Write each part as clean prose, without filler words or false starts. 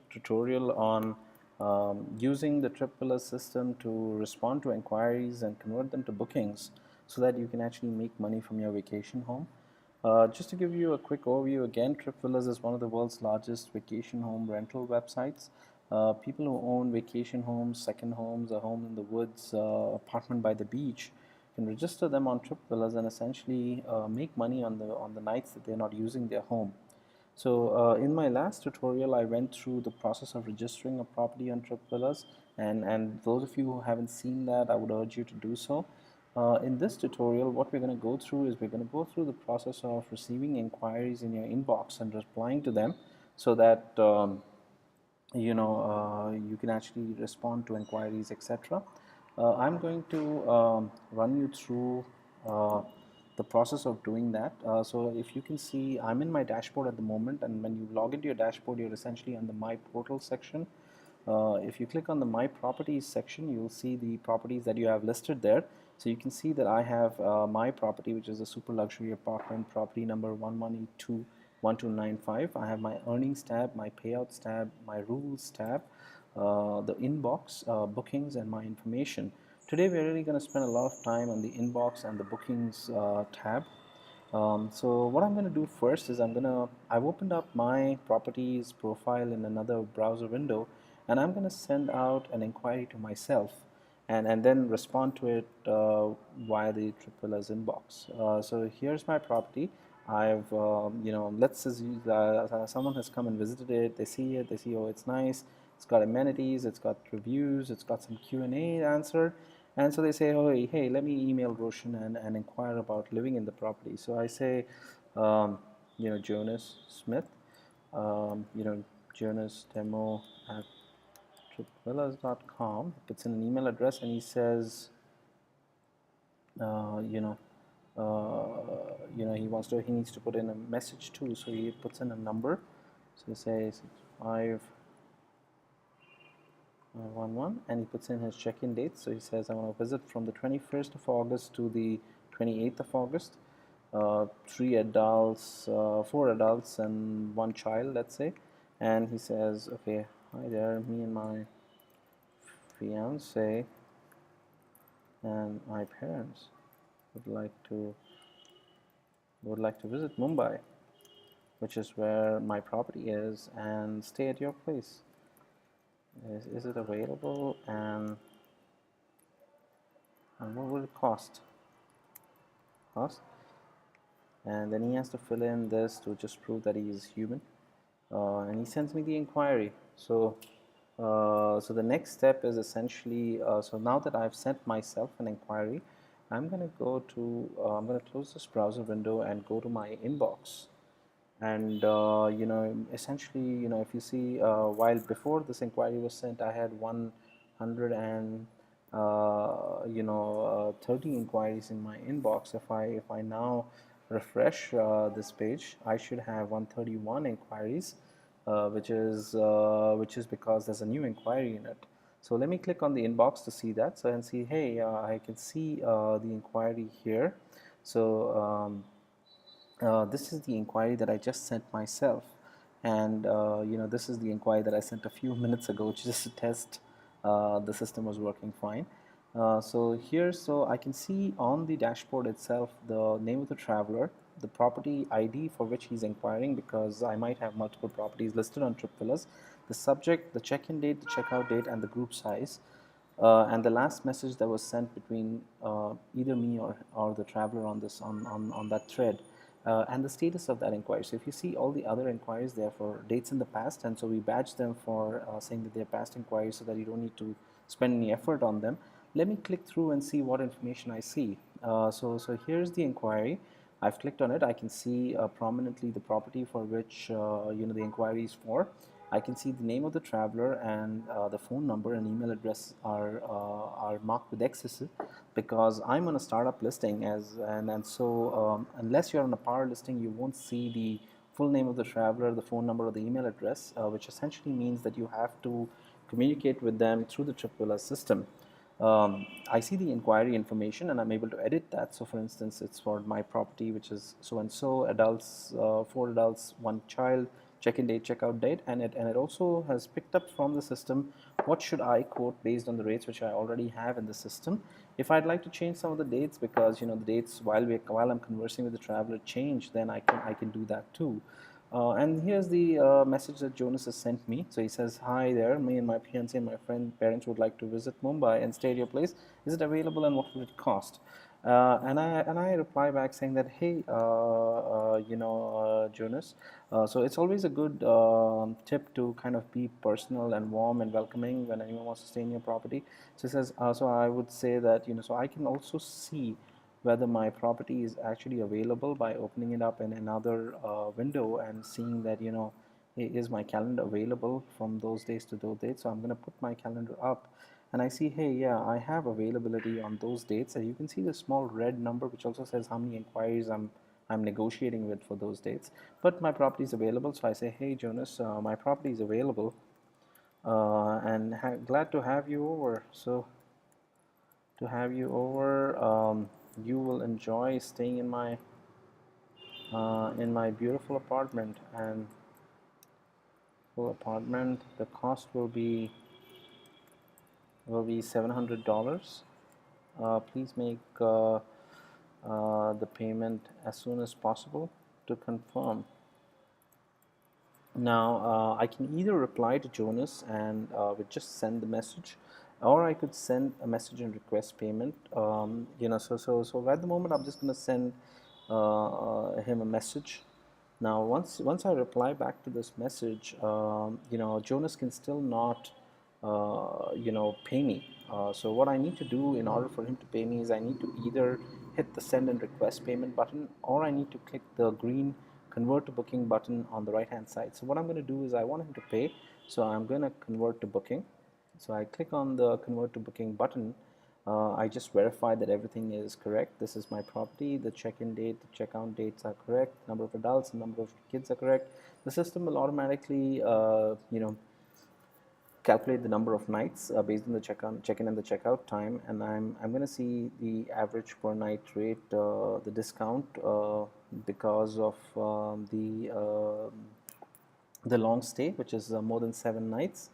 tutorial on using the Tripvillas system to respond to inquiries and convert them to bookings so that you can actually make money from your vacation home. Just to give you a quick overview again, Tripvillas is one of the world's largest vacation home rental websites. People who own vacation homes, second homes, a home in the woods, apartment by the beach can register them on Tripvillas and essentially make money on the nights that they're not using their home. So in my last tutorial, I went through the process of registering a property on Tripvillas, and those of you who haven't seen that, I would urge you to do so. In this tutorial, what we're going to go through is we're going to go through the process of receiving inquiries in your inbox and replying to them so that you can actually respond to inquiries, etc. I'm going to run you through the process of doing that. So if you can see, I'm in my dashboard at the moment, and when you log into your dashboard, you're essentially on the My Portal section. If you click on the My Properties section, you'll see the properties that you have listed there. So you can see that I have my property, which is a super luxury apartment, property number 1182 1295. I have my earnings tab, my payouts tab, my rules tab, the inbox, bookings, and my information. Today we're really going to spend a lot of time on the inbox and the bookings tab. So what I'm going to do first is I've opened up my properties profile in another browser window, and I'm going to send out an inquiry to myself and then respond to it via the Tripvillas inbox. So here's my property. I've let's assume someone has come and visited it. They see it. They see, oh, it's nice. It's got amenities. It's got reviews. It's got some Q&A answered. And so they say, oh, hey, let me email Roshan and inquire about living in the property. So I say, Jonas Smith, Jonas demo at tripvillas.com. Puts in an email address, and he says, he needs to put in a message too. So he puts in a number. So he says 6511, and he puts in his check-in date. So he says, I want to visit from the 21st of August to the 28th of August. 3 adults, 4 adults, and 1 child, let's say. And he says, okay, hi there, me and my fiance and my parents would like to visit Mumbai, which is where my property is, and stay at your place. Is it available, and what will it cost? And then he has to fill in this to just prove that he is human, and he sends me the inquiry. So the next step is essentially, so now that I've sent myself an inquiry, I'm going to I'm going to close this browser window and go to my inbox. And essentially, if you see, while before this inquiry was sent, I had 30 inquiries in my inbox. If I now refresh this page, I should have 131 inquiries, which is because there's a new inquiry in it. So let me click on the inbox to see that. So and see, hey, I can see the inquiry here. So this is the inquiry that I just sent myself, and this is the inquiry that I sent a few minutes ago just to test the system was working fine. So I can see on the dashboard itself the name of the traveler, the property ID for which he's inquiring, because I might have multiple properties listed on Tripvillas, the subject, the check-in date, the checkout date, and the group size. And the last message that was sent between either me or the traveler on that thread, and the status of that inquiry. So if you see all the other inquiries, they are for dates in the past, and so we badge them for saying that they're past inquiries so that you don't need to spend any effort on them. Let me click through and see what information I see. So here's the inquiry. I've clicked on it. I can see prominently the property for which the inquiry is for. I can see the name of the traveler, and the phone number and email address are marked with X's because I'm on a startup listing, and so unless you're on a power listing, you won't see the full name of the traveler, the phone number, or the email address, which essentially means that you have to communicate with them through the Tripvillas system. I see the inquiry information and I'm able to edit that. So for instance, it's for my property, which is so and so, adults, 4 adults, 1 child, check-in date, checkout date, and it also has picked up from the system what should I quote based on the rates which I already have in the system. If I'd like to change some of the dates, because the dates while I'm conversing with the traveler change, then I can do that too. And here's the message that Jonas has sent me. So he says, "Hi there, me and my fiance and my friend parents would like to visit Mumbai and stay at your place. Is it available and what would it cost?" And I reply back saying that, "Hey, Jonas. So it's always a good tip to kind of be personal and warm and welcoming when anyone wants to stay in your property." So he says, "So I would say that so I can also see whether my property is actually available by opening it up in another window and seeing that is my calendar available from those days to those dates. So I'm going to put my calendar up and I see, hey, yeah, I have availability on those dates, and you can see the small red number which also says how many inquiries I'm negotiating with for those dates. But my property is available, so I say, hey, Jonas, my property is available, and glad to have you over. So to have you over, you will enjoy staying in my beautiful apartment. And full apartment, the cost will be $700. Please make the payment as soon as possible to confirm." Now, I can either reply to Jonas and would just send the message, or I could send a message and request payment. So at the moment, I'm just going to send him a message. Now, once I reply back to this message, Jonas can still not, pay me. So what I need to do in order for him to pay me is I need to either hit the send and request payment button, or I need to click the green convert to booking button on the right hand side. So what I'm going to do is I want him to pay, so I'm going to convert to booking. So I click on the convert to booking button. I just verify that everything is correct. This is my property. The check-in date, the checkout dates are correct. Number of adults and number of kids are correct. The system will automatically, calculate the number of nights based on the check-in and the checkout time, and I'm going to see the average per night rate, the discount because of the long stay, which is more than 7 nights,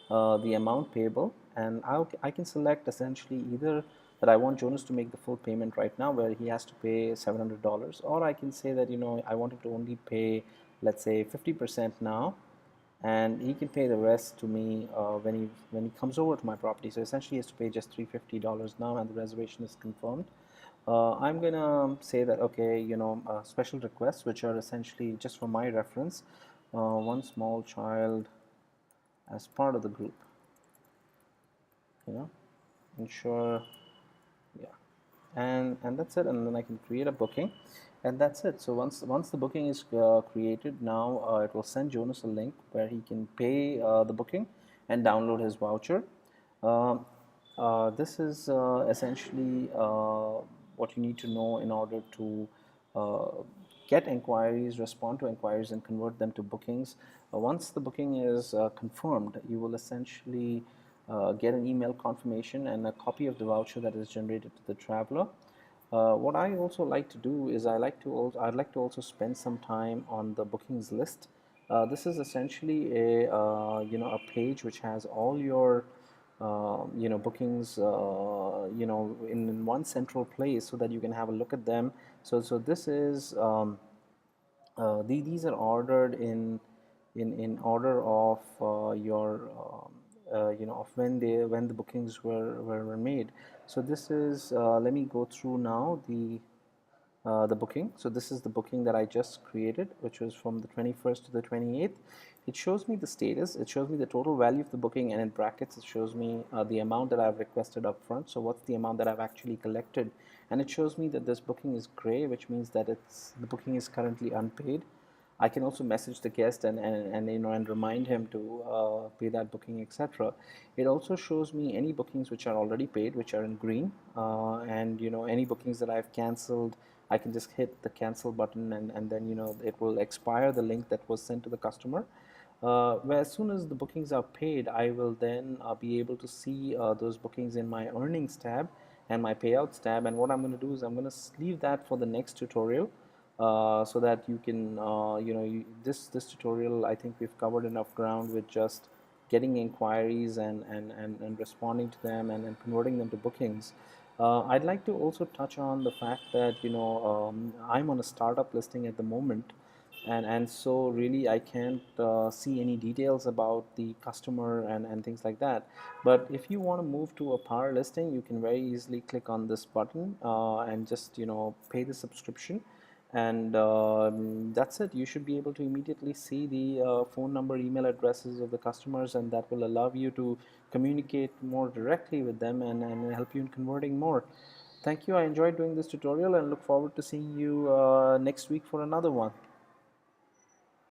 the amount payable, and I can select essentially either that I want Jonas to make the full payment right now, where he has to pay $700, or I can say that I want him to only pay, let's say, 50% now, and he can pay the rest to me when he comes over to my property. So essentially, he has to pay just $350 now, and the reservation is confirmed. I'm gonna say that, okay, special requests, which are essentially just for my reference, one small child as part of the group. Ensure, yeah, and that's it. And then I can create a booking, and that's it. So once the booking is created, now it will send Jonas a link where he can pay the booking and download his voucher. Um, this is essentially what you need to know in order to uh, get inquiries, respond to inquiries, and convert them to bookings. Once the booking is confirmed, you will essentially get an email confirmation and a copy of the voucher that is generated to the traveler. What I also like to do is I'd like to also spend some time on the bookings list. This is essentially a page which has all your bookings in one central place, so that you can have a look at them. So this is these are ordered in order of your of when the bookings were made. So this is let me go through now the booking. So this is the booking that I just created, which was from the 21st to the 28th. It shows me the status, it shows me the total value of the booking, and in brackets it shows me the amount that I've requested up front. So what's the amount that I've actually collected, and it shows me that this booking is gray, which means that the booking is currently unpaid. I can also message the guest and remind him to pay that booking, etc. It also shows me any bookings which are already paid, which are in green, and any bookings that I've cancelled. I can just hit the cancel button, and then it will expire the link that was sent to the customer. Where as soon as the bookings are paid, I will then be able to see those bookings in my earnings tab and my payouts tab. And what I'm going to do is I'm going to leave that for the next tutorial. so that you can this tutorial, I think we've covered enough ground with just getting inquiries and responding to them and converting them to bookings. I'd like to also touch on the fact that I'm on a startup listing at the moment, and so really I can't see any details about the customer and things like that. But if you want to move to a power listing, you can very easily click on this button and just pay the subscription, and that's it. You should be able to immediately see the phone number, email addresses of the customers, and that will allow you to communicate more directly with them and help you in converting more. Thank you. I enjoyed doing this tutorial and look forward to seeing you next week for another one.